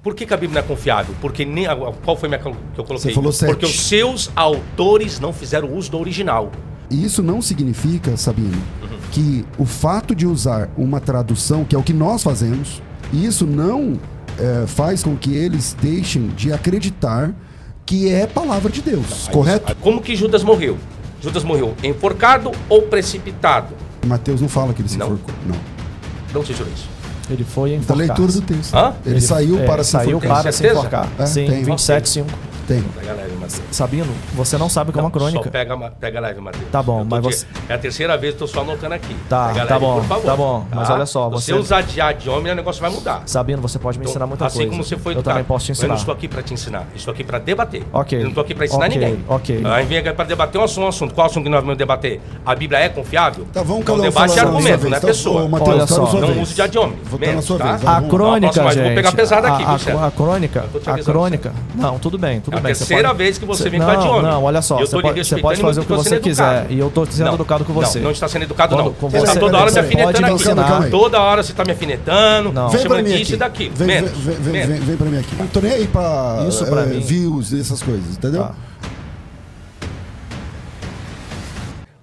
Por que a Bíblia não é confiável? Porque nem qual foi que eu coloquei? Você falou 7. Porque os seus autores não fizeram uso do original. E isso não significa, Sabino, que o fato de usar uma tradução, que é o que nós fazemos, isso não faz com que eles deixem de acreditar que é palavra de Deus, correto? Como que Judas morreu? Judas morreu enforcado ou precipitado? Mateus não fala que ele se Não. enforcou. Não. Não se jurou isso. Ele foi Da enforcado. leitura do texto. Hã? Ele saiu para se saiu enforcar. para se Certeza? enforcar. É, Sim, tem. 27:5. Tem. Pega leve, Mateus. Sabino, você não sabe como é uma crônica. Só pega leve, Mateus. Tá bom, Eu tô mas aqui- você- É a terceira vez que eu tô só anotando aqui. Tá, Pega tá leve, bom, por favor. tá bom. Mas olha só, Você você- usar de homem, o negócio vai mudar. Sabino, você pode me Então, ensinar muita assim coisa. como você foi Eu educado. também posso te Eu ensinar. não estou aqui para te ensinar. Eu estou aqui para debater. Ok. Eu não estou aqui para ensinar Ok, ninguém. ok. Aí vem aqui para debater um assunto. Qual assunto que nós vamos debater? A Bíblia é confiável? Tá, vamos Então, cada um debate é falar na argumento, sua não é vez. pessoa. Ô, Mateus, Olha tá na só. sua Não vez. use de ad hominem. Vou estar na sua vez. A Vamos. crônica, Mas vou gente. pegar pesado aqui, viu, Sérgio? A crônica. Eu tô te A avisando, crônica. Não, tudo bem, É tudo a bem. Você terceira pode- vez que você vem não, com ad hominem. Não, olha só. Eu Você tô lhe pode respeitando fazer o e que tô você sendo quiser. educado. E eu tô sendo educado com você. Não está sendo educado, Quando- não. com Você você- está toda hora me você pode afinetando me aqui. ensinar. Toda hora você está me afinetando, Não. Vem pra chamando mim disso aqui. e daqui. Vem, Menos. vem pra mim aqui. Não tô nem aí pra Isso pra mim. views, essas coisas, entendeu? Tá.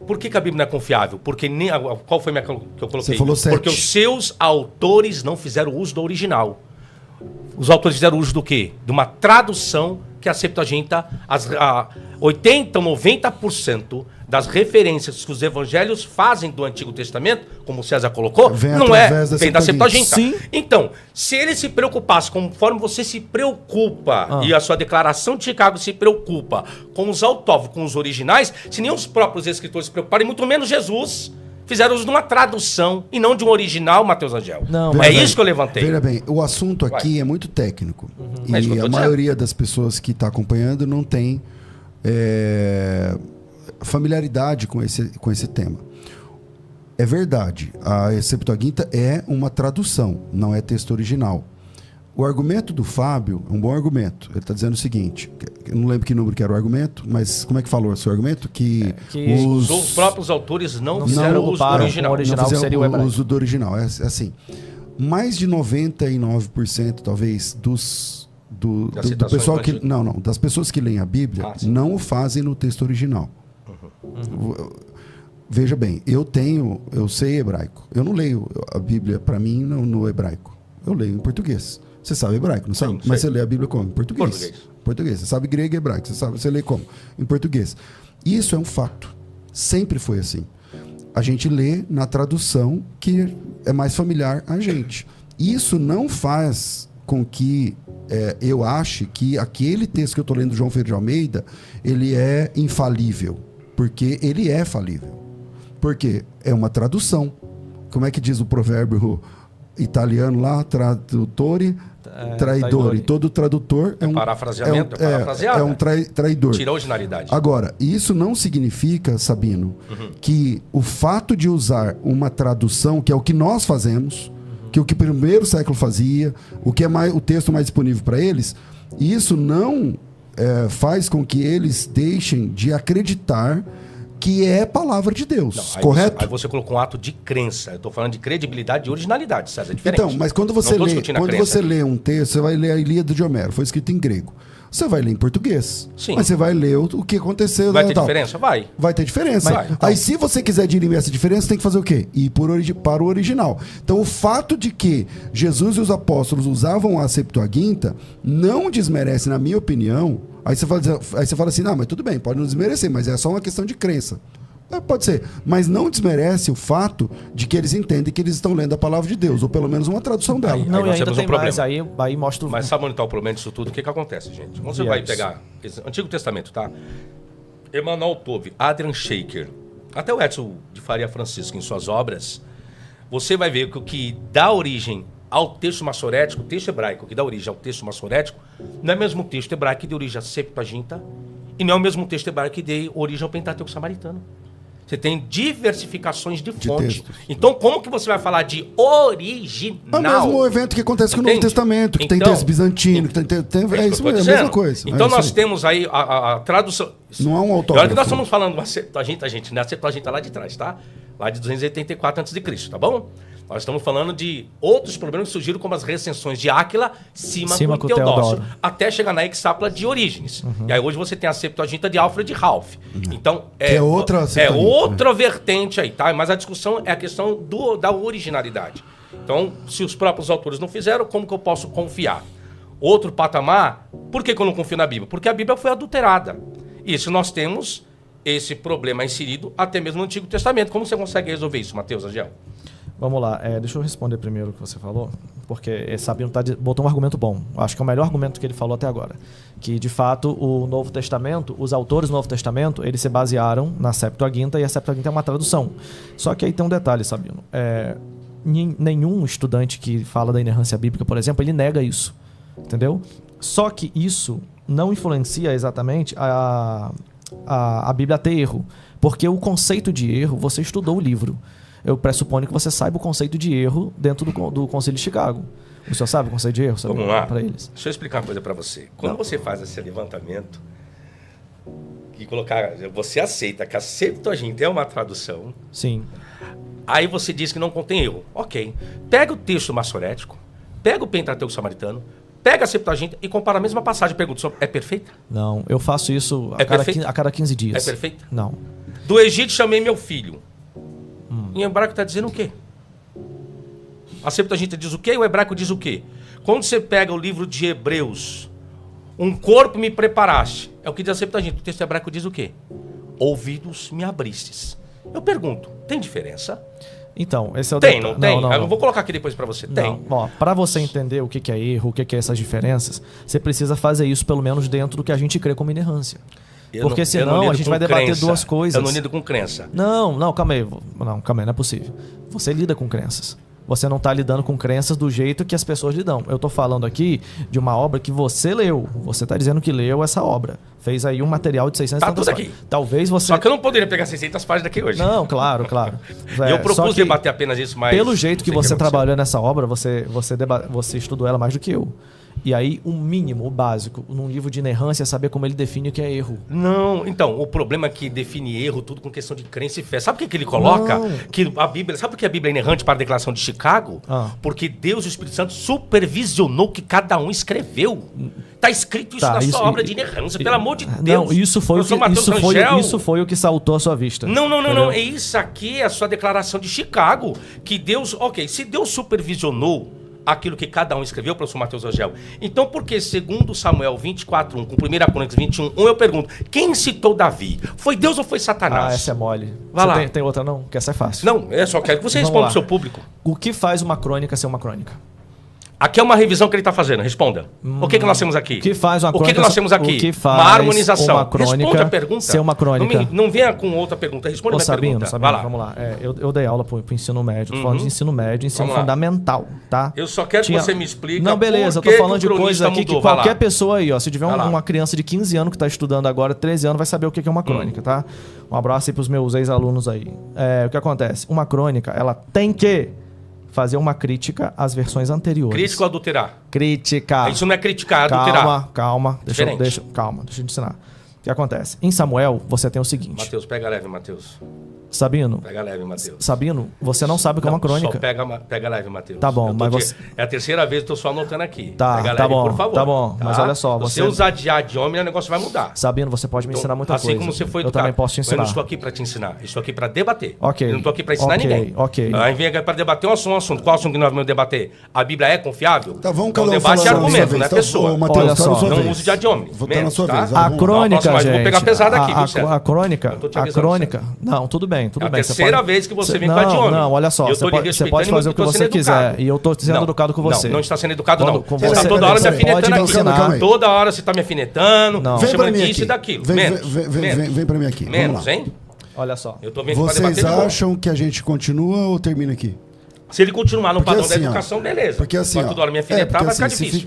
Por que a Bíblia não é confiável? Porque nem qual foi que eu coloquei? Você falou 7. Porque os seus autores não fizeram uso do original. Os autores fizeram uso do quê? De uma tradução que a Septuaginta, 80% ou 90% das referências que os evangelhos fazem do Antigo Testamento, como o César colocou, Vem não através da vem da Septuaginta. Septuaginta. Sim. Então, se ele se preocupasse, conforme você se preocupa, e a sua declaração de Chicago se preocupa com os autógrafos, com os originais, se nem os próprios escritores se preocuparem, muito menos Jesus, fizeram uso de uma tradução e não de um original, Mateus Angel. Não, É mas isso que eu levantei. Veja bem, o assunto aqui Vai. é muito técnico. É isso que eu E tô a dizendo. maioria das pessoas que está acompanhando não tem familiaridade com esse tema. É verdade, a Septuaginta é uma tradução, não é texto original. O argumento do Fábio é um bom argumento. Ele está dizendo o seguinte, eu não lembro que número que era o argumento, mas como é que falou o seu argumento? Que Os próprios autores não fizeram uso do ocuparam original. com o original. não fizeram seria o o hebraico. uso do original. É assim, mais de 99% talvez do Das citações pessoal do que Antigo. não, das pessoas que leem a Bíblia Sim. não o fazem no texto original. Veja bem, eu sei hebraico. Eu não leio a Bíblia para mim no hebraico. Eu leio em português. Você sabe hebraico, não sabe? Sim, Mas sei. você lê a Bíblia como? Em português. Português. Português. Você sabe grego e hebraico. Você lê como? Em português. Isso é um fato. Sempre foi assim. A gente lê na tradução que é mais familiar a gente. Isso não faz com que eu ache que aquele texto que eu estou lendo do João Ferreira de Almeida, ele é infalível. Porque ele é falível. Porque é uma tradução. Como é que diz o provérbio italiano lá? Tradutore, traidor. traidore. E todo tradutor é um Parafraseamento, parafraseado, é um né? traidor. Tira a originalidade. Agora, isso não significa, Sabino, que o fato de usar uma tradução, que é o que nós fazemos, que o que o primeiro século fazia, o que é o texto mais disponível para eles, isso não faz com que eles deixem de acreditar que é palavra de Deus, Aí correto? Aí você colocou um ato de crença. Eu estou falando de credibilidade e originalidade, César, é diferente. Então, mas quando você Não tô lê, discutindo a quando crença você aqui. lê um texto, você vai ler a Ilíada de Homero, foi escrito em grego. Você vai ler em português. Sim. Mas você vai ler o que aconteceu. Vai né, ter tal. diferença? Vai. Vai ter diferença. Vai. Então. Aí, se você quiser dirimir essa diferença, tem que fazer o quê? Ir para o original. Então, o fato de que Jesus e os apóstolos usavam a Septuaginta não desmerece, na minha opinião. Aí você fala assim, não, mas tudo bem, pode não desmerecer, mas é só uma questão de crença. Pode ser, mas não desmerece o fato de que eles entendem que eles estão lendo a palavra de Deus, ou pelo menos uma tradução dela. Não, e nós ainda temos tem um problema. mais. Aí mostra o... Mas sabe onde está o problema disso tudo? O que acontece, gente? Quando você vai pegar esse Antigo Testamento, tá? Emmanuel Tove, Adrian Shaker, até o Edson de Faria Francisco, em suas obras, você vai ver que o que dá origem ao texto massorético, o texto hebraico que dá origem ao texto massorético, não é o mesmo texto hebraico que deu origem à Septuaginta, e não é o mesmo texmo hebraico que deu origem ao Pentateuco samaritano. Você tem diversificações de fonte. textos. Então, como que você vai falar de original? É o mesmo evento que acontece com o Novo Entende? Testamento, que tem Então, texto bizantino, que tem é isso que eu tô mesmo, é a mesma dizendo. coisa. Então É isso nós aí. temos aí a tradução. Não é um E olha autógrafo. que nós estamos falando uma Septuaginta, gente, né? A Septuaginta lá de trás, tá? Lá de 284 a.C., tá bom? Nós estamos falando de outros problemas que surgiram, como as recensões de Áquila, Símaco e com Teodócio, Teodoro. até chegar na Hexápla de Orígenes. E aí hoje você tem a Septuaginta de Alfred Ralph. Então, é outra Septuaginta, outra vertente aí, tá? Mas a discussão é a questão da originalidade. Então, se os próprios autores não fizeram, como que eu posso confiar? Outro patamar, por que eu não confio na Bíblia? Porque a Bíblia foi adulterada. Isso nós temos esse problema inserido até mesmo no Antigo Testamento. Como você consegue resolver isso, Mateus Agel? Vamos lá, deixa eu responder primeiro o que você falou, porque Sabino botou um argumento bom. Acho que é o melhor argumento que ele falou até agora. Que, de fato, o Novo Testamento, os autores do Novo Testamento, eles se basearam na Septuaginta, e a Septuaginta é uma tradução. Só que aí tem um detalhe, Sabino. Nenhum estudante que fala da inerrância bíblica, por exemplo, ele nega isso. Entendeu? Só que isso não influencia exatamente a Bíblia a ter erro. Porque o conceito de erro, você estudou o livro. Eu pressuponho que você saiba o conceito de erro dentro do Concílio de Chicago. O senhor sabe o conceito de erro? Vamos lá. Para eles. Deixa eu explicar uma coisa para você. Quando você faz esse levantamento e você aceita que a Septuaginta é uma tradução. Sim. Aí você diz que não contém erro. Ok. Pega o texto massorético, pega o Pentateuco samaritano, pega a Septuaginta e compara a mesma passagem. Pergunta, é perfeita? Não, eu faço isso a cada 15 dias. É perfeita? Não. Do Egito chamei meu filho. Em hebraico está dizendo o quê? A Septuaginta diz o quê e o hebraico diz o quê? Quando você pega o livro de Hebreus, um corpo me preparaste, é o que diz a Septuaginta. O texto hebraico diz o quê? Ouvidos me abristes. Eu pergunto, tem diferença? Então, esse é o Tem, não tem? Não, Eu vou colocar aqui depois para você. Tem. Para você entender o que é erro, o que é essas diferenças, você precisa fazer isso pelo menos dentro do que a gente crê como inerrância. Porque senão a gente vai debater duas coisas. Eu não lido com crença. Não, calma aí. Não é possível. Você lida com crenças. Você não está lidando com crenças do jeito que as pessoas lidam. Eu estou falando aqui de uma obra que você leu. Você está dizendo que leu essa obra. Fez aí um material de 600 tudo aqui. Talvez você... Só que eu não poderia pegar 600 páginas aqui hoje. Não, claro. Eu propus debater apenas isso, mas... Pelo jeito que você trabalhou nessa obra, você estudou ela mais do que eu. E aí, o mínimo, o básico, num livro de inerrância, é saber como ele define o que é erro. Não, então, o problema é que define erro tudo com questão de crença e fé. Sabe o que ele coloca? Não. Que a Bíblia, sabe por que a Bíblia é inerrante para a declaração de Chicago? Porque Deus e o Espírito Santo supervisionou o que cada um escreveu. Está escrito isso na sua obra de inerrância, pelo amor de Deus. Não, isso foi o que saltou à sua vista. Não. É isso aqui, é a sua declaração de Chicago. Que Deus, se Deus supervisionou aquilo que cada um escreveu, professor Mateus Agel. Então, por que, segundo Samuel 24:1, com 1 Crônicas 21:1, eu pergunto, quem citou Davi? Foi Deus ou foi Satanás? Essa é mole. Vai lá. Tem outra não? Que essa é fácil. Não, eu só quero que você responda pro seu público. O que faz uma crônica ser uma crônica? Aqui é uma revisão que ele está fazendo, responda. O que nós temos aqui? O que faz uma crônica? O que nós temos aquí? O que faz uma harmonização. Uma crônica responde a pergunta. Ser uma crônica. Não venha com outra pergunta, responde a minha pergunta. Sabino, vamos lá. Eu dei aula pro ensino médio, tô falando de ensino médio, ensino fundamental, tá? Eu só quero que você me explique. Não, beleza, eu tô falando de coisa aqui que qualquer pessoa aí, se tiver uma criança de 15 anos que tá estudando agora, 13 anos, vai saber o que é uma crônica, tá? Um abraço aí pros meus ex-alunos aí. O que acontece? Uma crônica, ela tem que fazer uma crítica às versões anteriores. Crítica ou adulterar? Crítica. Isso não é criticar, é adulterar. Calma. Deixa eu te ensinar. O que acontece? Em Samuel, você tem o seguinte... Mateus, pega leve, Mateus. Sabino. Pega leve, Mateus. Sabino, você não sabe o que é uma crônica. Só pega leve, Mateus. Tá bom, mas você... É a terceira vez que eu tô só anotando aqui. Tá, pega tá leve, bom, por favor. tá bom. Mas olha só, você usar de homem, o negócio vai mudar. Sabino, você pode me ensinar muita coisa. Assim como você foi educado. Eu também posso te ensinar. Eu não estou aqui para te ensinar. Estou aqui para debater. Ok. Eu não estou aqui para ensinar ninguém. Ok. Aí vem aqui para debater um assunto. Qual assunto que nós vamos debater? A Bíblia é confiável? Tá, vamos então, debate é argumento, não é pessoa. Mateus, não use de ad hominem. Tá na sua vez. A crônica, gente. Vou pegar pesado aqui, viu, a crônica... Não, tudo bem. É a terceira vez que você vem com ad hominem. Não, olha só, você pode fazer o que você quiser. E eu tô sendo educado com você. Não está sendo educado, não. Você está toda hora me afinetando aqui. Toda hora você está me afinetando. Vem disso e daquilo. Vem pra mim aqui. Menos, hein? Olha só. Eu tô vendo Vocês acham que a gente continua ou termina aqui? Se ele continuar no padrão assim, da educação, beleza. Porque assim, toda hora me afinetar, vai ficar difícil.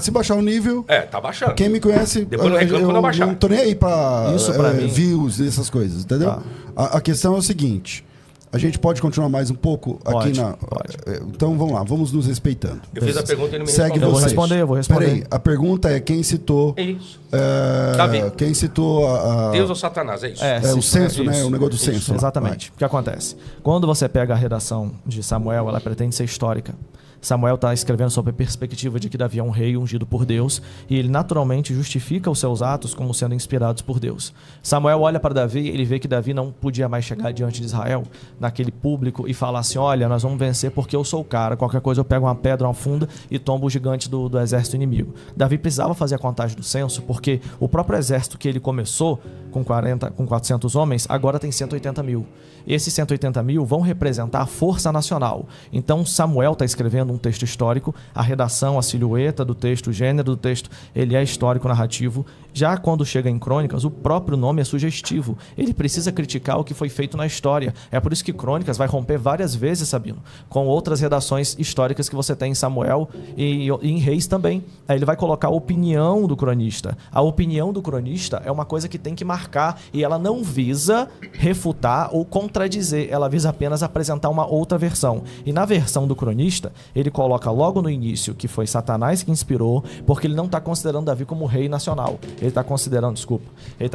Se baixar o nível... tá baixando. Quem me conhece... Depois não reclamo quando eu baixar. Não tô nem aí pra mim. views e essas coisas, entendeu? Tá. A questão é o seguinte... A gente pode continuar mais um pouco aqui Pode, na. pode. Então vamos lá, vamos nos respeitando. Eu fiz a pergunta e ele me Segue respondeu. vocês. Eu vou responder. Peraí, a pergunta é quem citou. É isso. É, quem citou Deus ou Satanás, é isso. o censo, né? O negócio do Isso, censo. lá. exatamente. O que acontece? Quando você pega a redação de Samuel, ela pretende ser histórica. Samuel está escrevendo sob a perspectiva de que Davi é um rei ungido por Deus e ele naturalmente justifica os seus atos como sendo inspirados por Deus. Samuel olha para Davi e ele vê que Davi não podia mais chegar diante de Israel, naquele público, e falar assim, olha, nós vamos vencer porque eu sou o cara, qualquer coisa eu pego uma pedra, uma funda e tombo o gigante do exército inimigo. Davi precisava fazer a contagem do censo porque o próprio exército que ele começou com 400 homens, agora tem 180 mil. Esses 180 mil vão representar a força nacional. Então Samuel está escrevendo um texto histórico, a redação, a silhueta do texto, o gênero do texto, ele é histórico-narrativo. Já quando chega em Crônicas, o próprio nome é sugestivo. Ele precisa criticar o que foi feito na história. É por isso que Crônicas vai romper várias vezes, Sabino, com outras redações históricas que você tem em Samuel e em Reis também. Aí ele vai colocar a opinião do cronista. A opinião do cronista é uma coisa que tem que marcar e ela não visa refutar ou contradizer, ela visa apenas apresentar uma outra versão. E na versão do cronista, ele coloca logo no início que foi Satanás que inspirou, porque ele não está considerando Davi como rei nacional. Ele está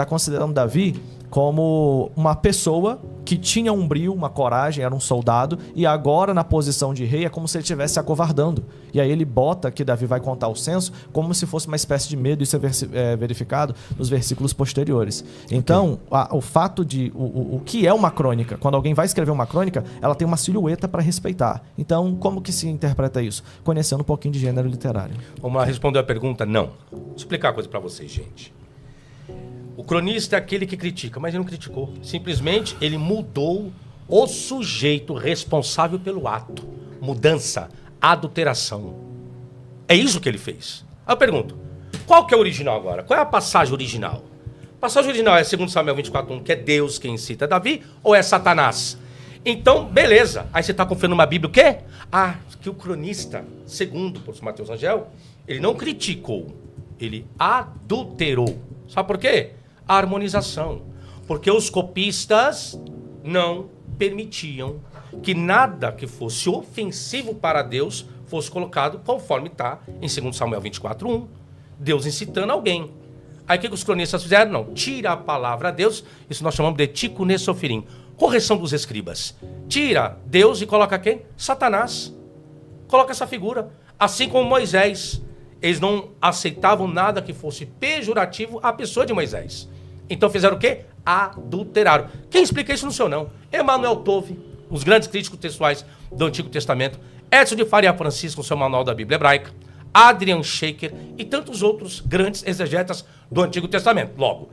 considerando Davi como uma pessoa que tinha um brio, uma coragem, era um soldado, e agora na posição de rei é como se ele estivesse se acovardando. E aí ele bota que Davi vai contar o censo como se fosse uma espécie de medo, isso é verificado nos versículos posteriores. Então, o fato de... O que é uma crônica? Quando alguém vai escrever uma crônica, ela tem uma silhueta para respeitar. Então, como que se interpreta isso? Conhecendo um pouquinho de gênero literário. Vamos lá responder a pergunta? Não. Vou explicar uma coisa para vocês, gente. O cronista é aquele que critica, mas ele não criticou. Simplesmente ele mudou o sujeito responsável pelo ato. Mudança, adulteração. É isso que ele fez. Aí eu pergunto, qual que é o original agora? Qual é a passagem original? A passagem original é 2 Samuel 24:1, que é Deus quem cita Davi, ou é Satanás? Então, beleza. Aí você está confiando numa Bíblia o quê? Ah, que o cronista, segundo o professor Matheus Rangel, ele não criticou, ele adulterou. Sabe por quê? A harmonização. Porque os copistas não permitiam que nada que fosse ofensivo para Deus fosse colocado conforme está em 2 Samuel 24:1. Deus incitando alguém. Aí o que os cronistas fizeram? Não, tira a palavra a Deus, isso nós chamamos de tikkun sofirim, correção dos escribas. Tira Deus e coloca quem? Satanás. Coloca essa figura. Assim como Moisés. Eles não aceitavam nada que fosse pejorativo à pessoa de Moisés. Então fizeram o quê? Adulteraram. Quem explica isso no seu não? Emanuel Tove, os grandes críticos textuais do Antigo Testamento, Edson de Faria Francisco, no seu Manual da Bíblia Hebraica, Adrian Shaker e tantos outros grandes exegetas do Antigo Testamento. Logo,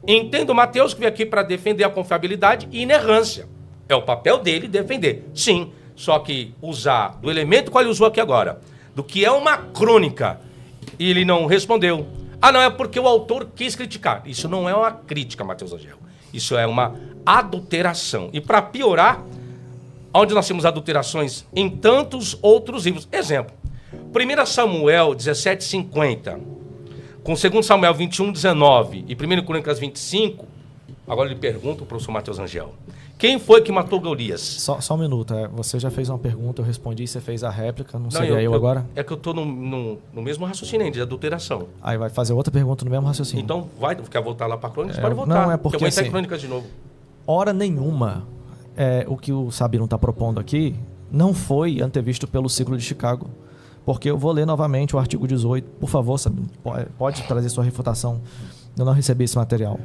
entendo Mateus que veio aqui para defender a confiabilidade e inerrância. É o papel dele defender. Sim, só que usar do elemento qual ele usou aqui agora, do que é uma crônica, e ele não respondeu. Ah, não, é porque o autor quis criticar. Isso não é uma crítica, Matheus Angel. Isso é uma adulteração. E para piorar, onde nós temos adulterações em tantos outros livros. Exemplo, 1 Samuel 17:50, com 2 Samuel 21:19 e 1 Crônicas 25, agora ele pergunta o professor Matheus Angel. Quem foi que matou Golias? Só um minuto. Você já fez uma pergunta, eu respondi, você fez a réplica, não seria eu agora? É que eu estou no mesmo raciocínio ainda, de adulteração. Aí vai fazer outra pergunta no mesmo raciocínio. Então, quer voltar lá para Crônicas? Pode voltar. Não, é porque eu vou entrar assim, em Crônicas de novo. Hora nenhuma, o que o Sabino está propondo aqui não foi antevisto pelo ciclo de Chicago. Porque eu vou ler novamente o artigo 18. Por favor, Sabino, pode trazer sua refutação. Eu não recebi esse material.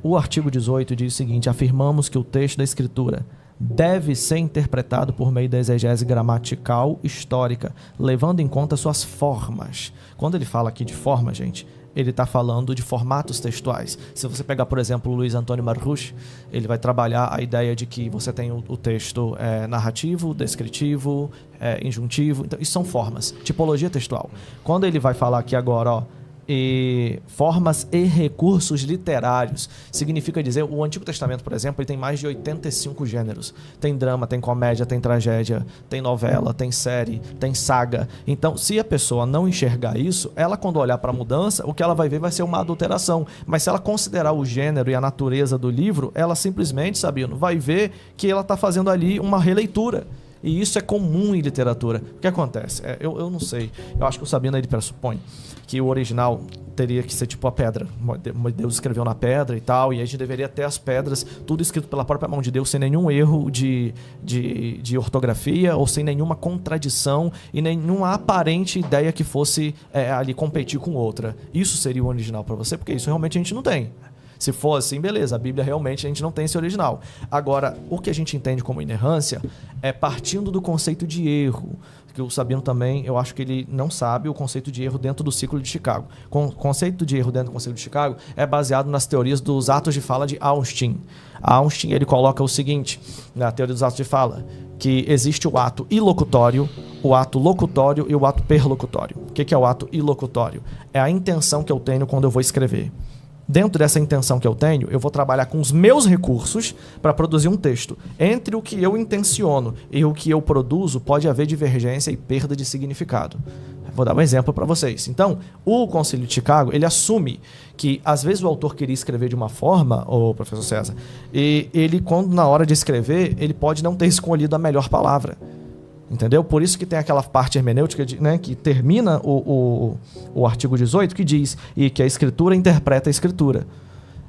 O artigo 18 diz o seguinte: afirmamos que o texto da Escritura deve ser interpretado por meio da exegese gramatical histórica, levando em conta suas formas. Quando ele fala aqui de forma, gente, ele está falando de formatos textuais. Se você pegar, por exemplo, o Luiz Antônio Marruch, ele vai trabalhar a ideia de que você tem o texto narrativo, descritivo, injuntivo. Então, isso são formas, tipologia textual. Quando ele vai falar aqui agora, e formas e recursos literários. Significa dizer, o Antigo Testamento, por exemplo, ele tem mais de 85 gêneros. Tem drama, tem comédia, tem tragédia, tem novela, tem série, tem saga. Então, se a pessoa não enxergar isso, ela, quando olhar para a mudança, o que ela vai ver vai ser uma adulteração. Mas se ela considerar o gênero e a natureza do livro, ela simplesmente, Sabino, vai ver que ela está fazendo ali uma releitura. E isso é comum em literatura. O que acontece? Eu não sei. Eu acho que o Sabino ele pressupõe que o original teria que ser tipo a pedra. Deus escreveu na pedra e tal, e a gente deveria ter as pedras, tudo escrito pela própria mão de Deus, sem nenhum erro de ortografia ou sem nenhuma contradição e nenhuma aparente ideia que fosse ali competir com outra. Isso seria o original para você? Porque isso realmente a gente não tem. Se for assim, beleza, a Bíblia realmente a gente não tem esse original. Agora, o que a gente entende como inerrância é partindo do conceito de erro, que o Sabino também, eu acho que ele não sabe o conceito de erro dentro do ciclo de Chicago. O conceito de erro dentro do ciclo de Chicago é baseado nas teorias dos atos de fala de Austin. Austin, ele coloca o seguinte, na teoria dos atos de fala, que existe o ato ilocutório, o ato locutório e o ato perlocutório. O que é o ato ilocutório? É a intenção que eu tenho quando eu vou escrever. Dentro dessa intenção que eu tenho, eu vou trabalhar com os meus recursos para produzir um texto. Entre o que eu intenciono e o que eu produzo, pode haver divergência e perda de significado. Vou dar um exemplo para vocês. Então, o Concílio de Chicago, ele assume que, às vezes, o autor queria escrever de uma forma, o professor César, e ele, quando na hora de escrever, ele pode não ter escolhido a melhor palavra. Entendeu? Por isso que tem aquela parte hermenêutica, né, que termina o artigo 18, que diz e que a escritura interpreta a escritura.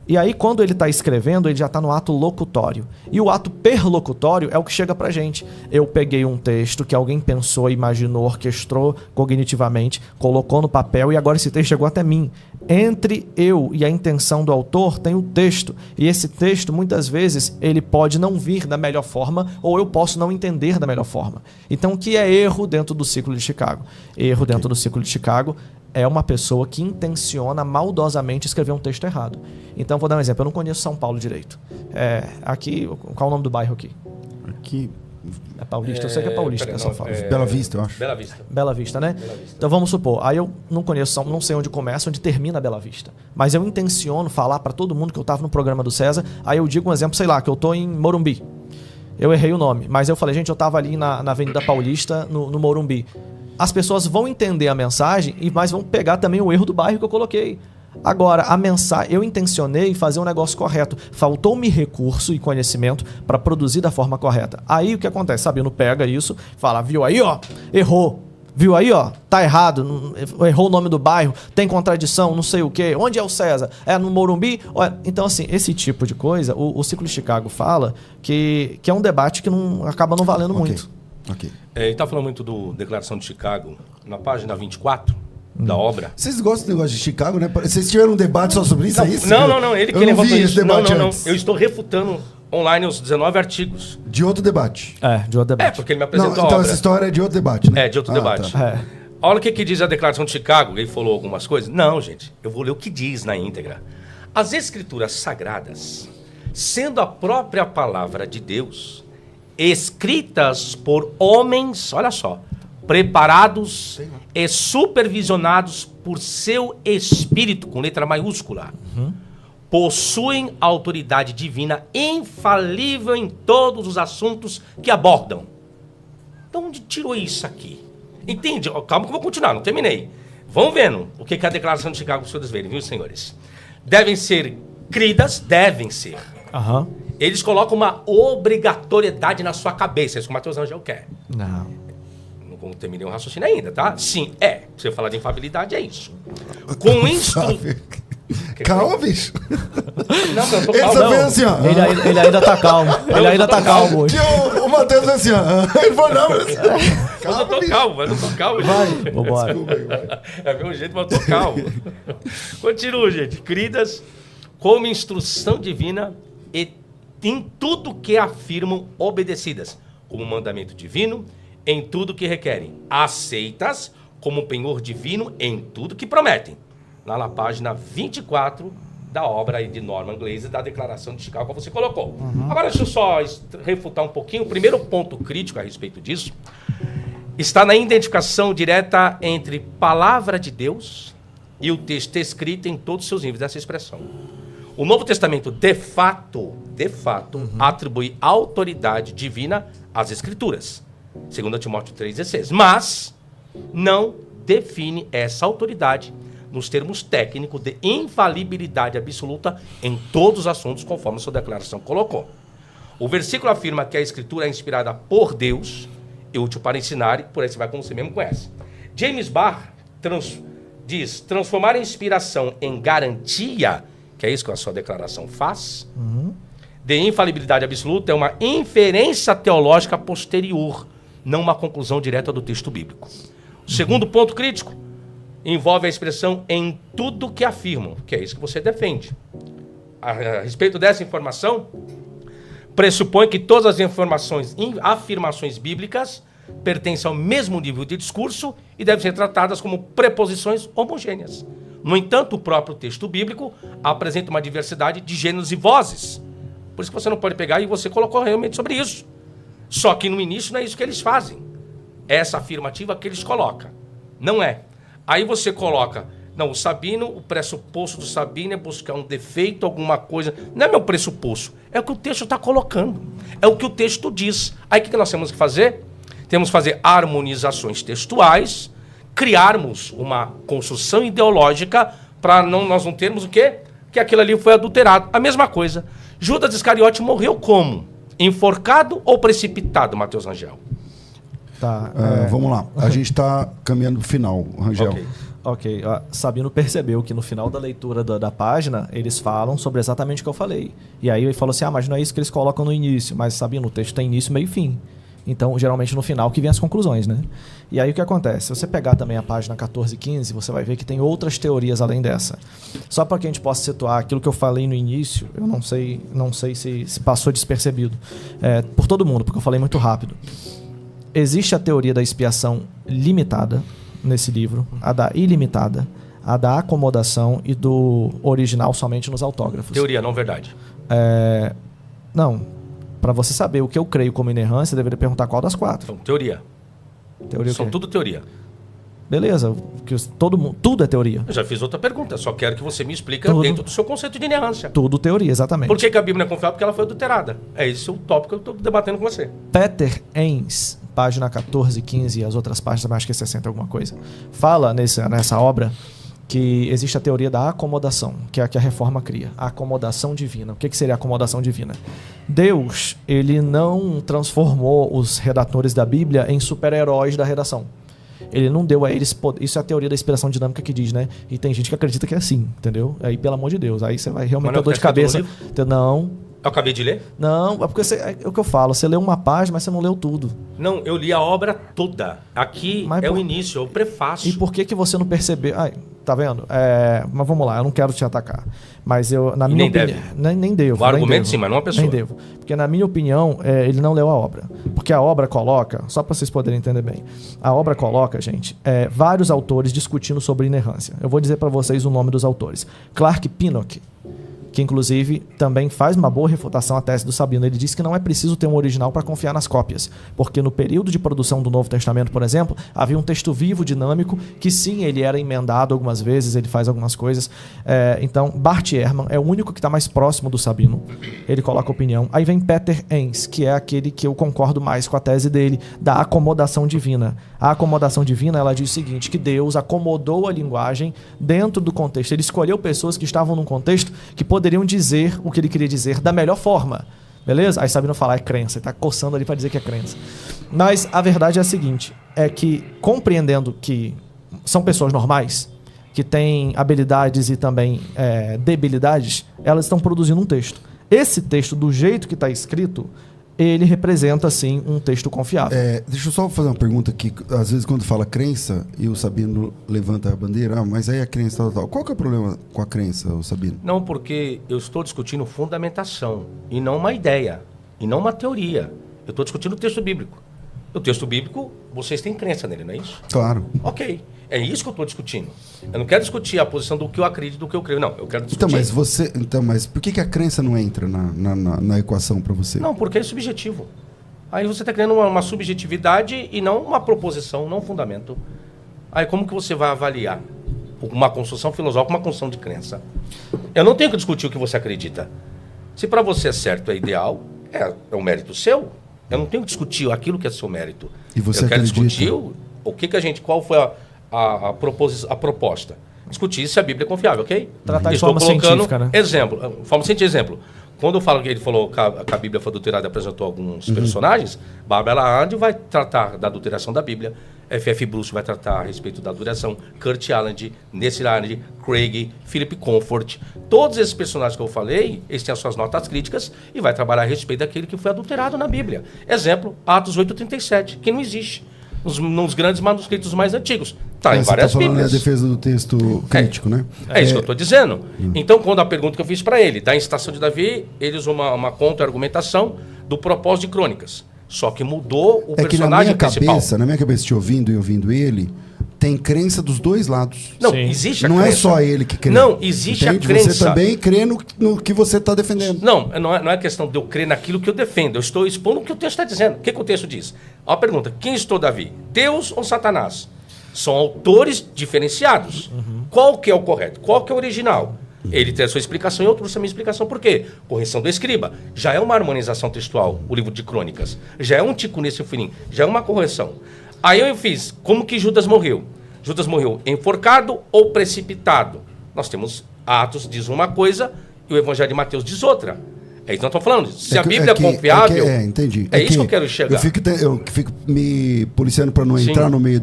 E aí, quando ele está escrevendo, ele já está no ato locutório. E o ato perlocutório é o que chega pra gente. Eu peguei um texto que alguém pensou, imaginou, orquestrou cognitivamente, colocou no papel e agora esse texto chegou até mim. Entre eu e a intenção do autor tem o texto. E esse texto, muitas vezes, ele pode não vir da melhor forma ou eu posso não entender da melhor forma. Então, o que é erro dentro do ciclo de Chicago? Erro dentro do ciclo de Chicago é uma pessoa que intenciona maldosamente escrever um texto errado. Então, vou dar um exemplo. Eu não conheço São Paulo direito. Aqui, qual é o nome do bairro aqui? Aqui. É Paulista, eu sei que é Paulista, São Paulo. Bela Vista, eu acho. Bela Vista. Bela Vista, né? Bela Vista. Então vamos supor, aí eu não conheço, não sei onde começa, onde termina Bela Vista. Mas eu intenciono falar para todo mundo que eu estava no programa do César, aí eu digo um exemplo, sei lá, que eu tô em Morumbi. Eu errei o nome, mas eu falei, gente, eu estava ali na Avenida Paulista, no Morumbi. As pessoas vão entender a mensagem, mas vão pegar também o erro do bairro que eu coloquei. Agora, a mensagem, eu intencionei fazer um negócio correto. Faltou-me recurso e conhecimento para produzir da forma correta. Aí o que acontece? Sabino pega isso, fala, viu aí, ó, errou. Viu aí, ó, tá errado, errou o nome do bairro, tem contradição, não sei o quê. Onde é o César? É no Morumbi? Então, assim, esse tipo de coisa, o Ciclo de Chicago fala que é um debate que acaba não valendo muito. Ok. Ele está falando muito do Declaração de Chicago, na página 24 da obra. Vocês gostam do negócio de Chicago, né? Vocês tiveram um debate só sobre isso? Não. Ele que levantou isso. Não. Antes. Eu estou refutando online os 19 artigos. De outro debate. De outro debate. Porque ele me apresentou a então obra. Essa história é de outro debate, né? É, de outro debate. Tá. Olha o que diz a Declaração de Chicago. Ele falou algumas coisas. Não, gente. Eu vou ler o que diz na íntegra. As Escrituras Sagradas, sendo a própria palavra de Deus, escritas por homens, olha só, preparados e supervisionados por seu Espírito, com letra maiúscula, possuem autoridade divina infalível em todos os assuntos que abordam. De onde tirou isso aqui? Entende? Calma que eu vou continuar, não terminei. Vão vendo o que a Declaração de Chicago, para os senhores verem, viu, senhores? Devem ser cridas, devem ser. Eles colocam uma obrigatoriedade na sua cabeça. Isso que o Matheus Angel quer. Não terminei o raciocínio ainda, tá? Sim, Se eu falar de infabilidade, é isso. Com Calma, bicho. Não, eu tô Ele calmo. só fez assim, ó. Ele ainda tá calmo. Ele ainda tá calmo hoje. O Matheus fez assim, ó. Ele falou, não, Mas eu tô calmo, Vai, vambora. É meu jeito, mas eu tô calmo. Continuo, gente. Queridas, como instrução divina e em tudo que afirmam obedecidas, como mandamento divino, em tudo que requerem, aceitas como penhor divino em tudo que prometem. Lá na página 24 da obra aí de Norman Glaser, da Declaração de Chicago, que você colocou. Agora, deixa eu só refutar um pouquinho. O primeiro ponto crítico a respeito disso está na identificação direta entre palavra de Deus e o texto escrito em todos os seus níveis dessa expressão. O Novo Testamento, de fato, atribui autoridade divina às Escrituras, segundo Timóteo 3,16, mas não define essa autoridade nos termos técnicos de infalibilidade absoluta em todos os assuntos, conforme a sua declaração colocou. O versículo afirma que a Escritura é inspirada por Deus e útil para ensinar, e por aí você vai como você mesmo conhece. James Barr diz, transformar a inspiração em garantia, que é isso que a sua declaração faz, de infalibilidade absoluta, é uma inferência teológica posterior, não uma conclusão direta do texto bíblico. O segundo ponto crítico envolve a expressão em tudo que afirmam, que é isso que você defende. A respeito dessa informação, pressupõe que todas as afirmações bíblicas pertencem ao mesmo nível de discurso e devem ser tratadas como preposições homogêneas. No entanto, o próprio texto bíblico apresenta uma diversidade de gêneros e vozes. Por isso que você não pode pegar, e você colocou realmente sobre isso. Só que no início não é isso que eles fazem. É essa afirmativa que eles colocam. Não é. Aí você coloca, não, o Sabino, o pressuposto do Sabino é buscar um defeito, alguma coisa. Não é meu pressuposto, é o que o texto está colocando. É o que o texto diz. Aí o que nós temos que fazer? Temos que fazer harmonizações textuais, criarmos uma construção ideológica para nós não termos o quê? Que aquilo ali foi adulterado. A mesma coisa. Judas Iscariote morreu como? Enforcado ou precipitado, Matheus Rangel? Tá. Vamos lá. A gente está caminhando para o final, Rangel. Ok. Sabino percebeu que no final da leitura da página, eles falam sobre exatamente o que eu falei. E aí ele falou assim, mas não é isso que eles colocam no início. Mas, Sabino, o texto tem início, meio e fim. Então, geralmente no final que vem as conclusões, né? E aí o que acontece? Se você pegar também a página 14 e 15, você vai ver que tem outras teorias além dessa. Só para que a gente possa situar aquilo que eu falei no início, eu não sei se passou despercebido por todo mundo, porque eu falei muito rápido. Existe a teoria da expiação limitada nesse livro, a da ilimitada, a da acomodação e do original somente nos autógrafos. Teoria, não verdade. Não. Para você saber o que eu creio como inerrância, você deveria perguntar qual das quatro. Então, teoria. Teoria São tudo teoria. Beleza, tudo é teoria. Eu já fiz outra pergunta, só quero que você me explique dentro do seu conceito de inerrância. Tudo teoria, exatamente. Por que a Bíblia não é confiável? Porque ela foi adulterada. É esse o tópico que eu estou debatendo com você. Peter Enns, página 14, 15 e as outras páginas, acho que é 60 alguma coisa, fala nessa obra que existe a teoria da acomodação, que é a que a Reforma cria. A acomodação divina. O que seria a acomodação divina? Deus, ele não transformou os redatores da Bíblia em super-heróis da redação. Ele não deu a eles poder. Isso é a teoria da inspiração dinâmica que diz, né? E tem gente que acredita que é assim, entendeu? Aí, pelo amor de Deus, aí você vai realmente ter dor de cabeça. Não. Eu acabei de ler? Não, é porque é o que eu falo. Você leu uma página, mas você não leu tudo. Não, eu li a obra toda. Aqui o início, é o prefácio. E por que você não percebeu? Ai, tá vendo? Mas vamos lá, eu não quero te atacar. Mas eu, na minha opinião. Nem devo. O argumento sim, mas não a pessoa. Nem devo. Porque na minha opinião, ele não leu a obra. Porque a obra coloca, só para vocês poderem entender bem, a obra coloca, gente, vários autores discutindo sobre inerrância. Eu vou dizer para vocês o nome dos autores. Clark Pinnock, que inclusive também faz uma boa refutação à tese do Sabino. Ele diz que não é preciso ter um original para confiar nas cópias, porque no período de produção do Novo Testamento, por exemplo, havia um texto vivo, dinâmico, que sim, ele era emendado algumas vezes, ele faz algumas coisas. Então, Bart Ehrman é o único que está mais próximo do Sabino. Ele coloca opinião. Aí vem Peter Enns, que é aquele que eu concordo mais com a tese dele, da acomodação divina. A acomodação divina, ela diz o seguinte, que Deus acomodou a linguagem dentro do contexto. Ele escolheu pessoas que estavam num contexto que poderiam dizer o que ele queria dizer da melhor forma. Beleza? Aí Sabino fala, é crença. Ele tá coçando ali para dizer que é crença. Mas a verdade é a seguinte, é que compreendendo que são pessoas normais, que têm habilidades e também debilidades, elas estão produzindo um texto. Esse texto, do jeito que está escrito, ele representa, sim, um texto confiável. Deixa eu só fazer uma pergunta aqui. Às vezes, quando fala crença, e o Sabino levanta a bandeira, mas aí a crença tal. Qual que é o problema com a crença, o Sabino? Não, porque eu estou discutindo fundamentação, e não uma ideia, e não uma teoria. Eu estou discutindo o texto bíblico. O texto bíblico, vocês têm crença nele, não é isso? Claro. Ok. É isso que eu estou discutindo. Eu não quero discutir a posição do que eu acredito, do que eu creio. Não, eu quero discutir... Mas por que a crença não entra na equação para você? Não, porque é subjetivo. Aí você está criando uma subjetividade e não uma proposição, não um fundamento. Aí como que você vai avaliar? uma construção filosófica, uma construção de crença. Eu não tenho que discutir o que você acredita. Se para você é certo, é ideal, é um mérito seu. Eu não tenho que discutir aquilo que é seu mérito. E você eu quero acredita? discutir o que a gente, qual foi a proposta. Discutir se a Bíblia é confiável, ok? Tratar de Estou forma colocando científica, né? exemplo, forma científica, exemplo. Quando eu falo que ele falou que a Bíblia foi adulterada e apresentou alguns personagens, Barbara Andy vai tratar da adulteração da Bíblia, F.F. Bruce vai tratar a respeito da adulteração, Kurt Aland, Nessie Aland, Craig, Philip Comfort, todos esses personagens que eu falei, eles têm as suas notas críticas e vai trabalhar a respeito daquele que foi adulterado na Bíblia. Exemplo, Atos 8:37, que não existe nos grandes manuscritos mais antigos. Está em várias Você tá falando Bíblias. a defesa do texto crítico, né? É isso que eu estou dizendo. Então, quando a pergunta que eu fiz para ele, da incitação de Davi, ele usou uma contra-argumentação do propósito de Crônicas. Só que mudou o É que personagem principal. na minha cabeça, te ouvindo e ouvindo ele, tem crença dos dois lados. Não, Sim. existe a Não crença. é só ele que crê. Não, existe Entende? a crença. Você também crê no que você está defendendo. Não é questão de eu crer naquilo que eu defendo. Eu estou expondo o que o texto está dizendo. O que o texto diz? Ó, a pergunta, quem estou Davi? Deus ou Satanás? São autores diferenciados. Qual que é o correto? Qual que é o original? Ele tem a sua explicação e eu trouxe a minha explicação. Por quê? Correção do escriba. Já é uma harmonização textual, o livro de Crônicas. Já é um tico nesse finim. Já é uma correção. Aí eu fiz, como que Judas morreu? Judas morreu enforcado ou precipitado? Nós temos Atos diz uma coisa e o Evangelho de Mateus diz outra. É isso que nós estamos falando. Se a Bíblia é confiável... entendi. É isso que eu quero chegar. Eu fico me policiando para não Sim. entrar no meio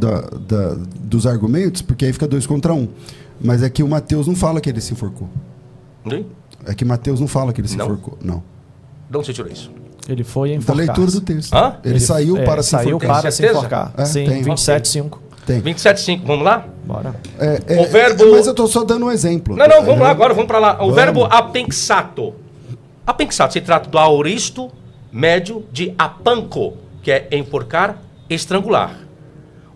dos argumentos, porque aí fica 2 contra 1. Mas é que o Mateus não fala que ele se enforcou. Sim? É que Mateus não fala que ele se Não? enforcou. Não. De onde você tirou isso? Ele foi Da enforcar. leitura do texto. Hã? Ele saiu para se saiu enforcar. para se Tem certeza? enforcar. É, Sim, tem. 27,5. Tem. 27,5, vamos lá? Bora. O verbo- Mas eu estou só dando um exemplo. Não, vamos lá agora, vamos para lá. O Vamos. verbo apensato. Apensato se trata do aoristo médio de apanco, que é enforcar, estrangular.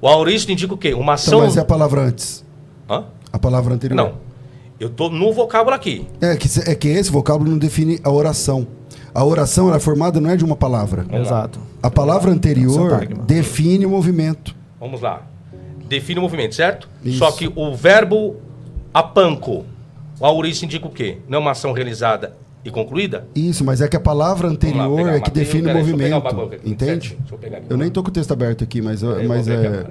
O aoristo indica o quê? Uma Então, ação... mas é a palavra antes. Hã? A palavra anterior. Não. Eu estou no vocábulo aqui. É que esse vocábulo não define a oração. A oração ela é formada não é de uma palavra. Exato. A palavra anterior Sintagma. define o movimento. Vamos lá. Define o movimento, certo? Isso. Só que o verbo apanco, o aoristo indica o quê? Não é uma ação realizada e concluída? Isso, mas é que a palavra Vamos lá, anterior pegar, é que Mateus, define o peraí, deixa eu pegar movimento. bagulho aqui, Entende? certo? Deixa eu pegar aqui. Eu nem tô com o texto aberto aqui, mas Eu mas vou é, pegar.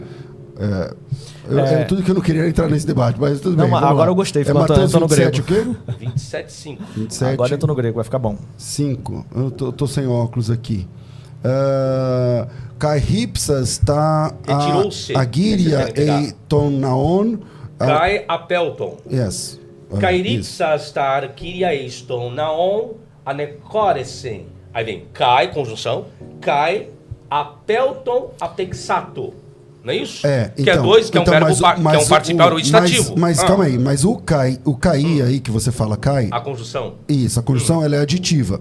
tudo que eu não queria entrar nesse debate, mas tudo Não, bem. mas vamos agora lá. eu gostei, É ficou Mateus tô no 27 o quê? 27,5. 27, Agora eu tô no grego, vai ficar bom. 5. Eu tô sem óculos aqui. Kaihipsas tá Retirou o C. a Gíria Vocês querem e Tonaon. Cai apelton. Yes. Isso. Kairipsas star kiria eston naon anecoresen. Aí vem cai, conjunção, cai apelton apexato. Não é isso? Que é dois, que é um verbo, que é um participio estativo. Mas calma aí, mas o cai aí que você fala cai, A conjunção. isso, a conjunção ela é aditiva.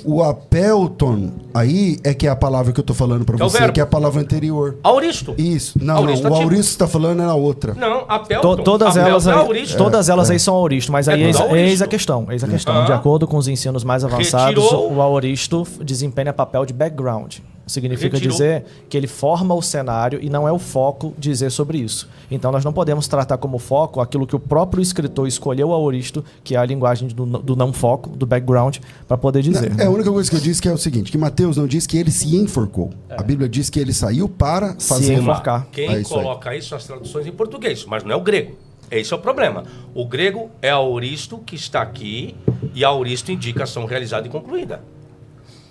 O apelton aí é que é a palavra que eu tô falando para Que é o você, verbo. que é a palavra anterior. Auristo. Isso. Não, Auristo o ativo. Auristo está falando é a outra. Não, apelton. Todas Apelton elas, é aí, auristo. todas elas aí são auristo, mas aí É tudo auristo. eis a questão. Eis a questão. De acordo com os ensinos mais avançados, Retirou- o auristo desempenha papel de background. Significa Retirou- dizer que ele forma o cenário e não é o foco dizer sobre isso. Então nós não podemos tratar como foco aquilo que o próprio escritor escolheu o auristo, que é a linguagem do não foco, do background, para poder dizer. A única coisa que eu disse que é o seguinte, que Mateus não diz que ele se enforcou. A Bíblia diz que ele saiu para fazer enforcar. Quem É isso aí. coloca isso nas traduções em português, mas não é o grego. Esse é o problema. O grego é auristo que está aqui e auristo indica ação realizada e concluída.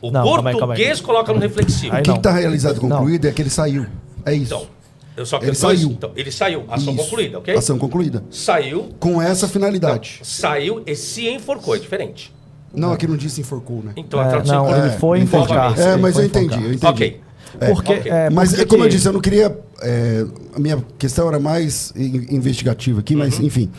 O Não, calma aí, português coloca no reflexivo. Aí O que não. está realizado e Não. concluído é que ele saiu. É isso. Então, eu só Ele quero saiu. Então, ele saiu. Ação Isso. concluída, ok? Ação concluída. Saiu. Com essa finalidade. Saiu e se enforcou. É diferente. Não, aqui não disse enforcou, né? Então, a tradução não, em ele português- foi entendi. enforcar. É, Ele mas foi eu entendi, enforcar. eu entendi. Ok. Porque, ok. Mas, porque como eu que- disse, eu não queria... a minha questão era mais investigativa aqui, mas, enfim.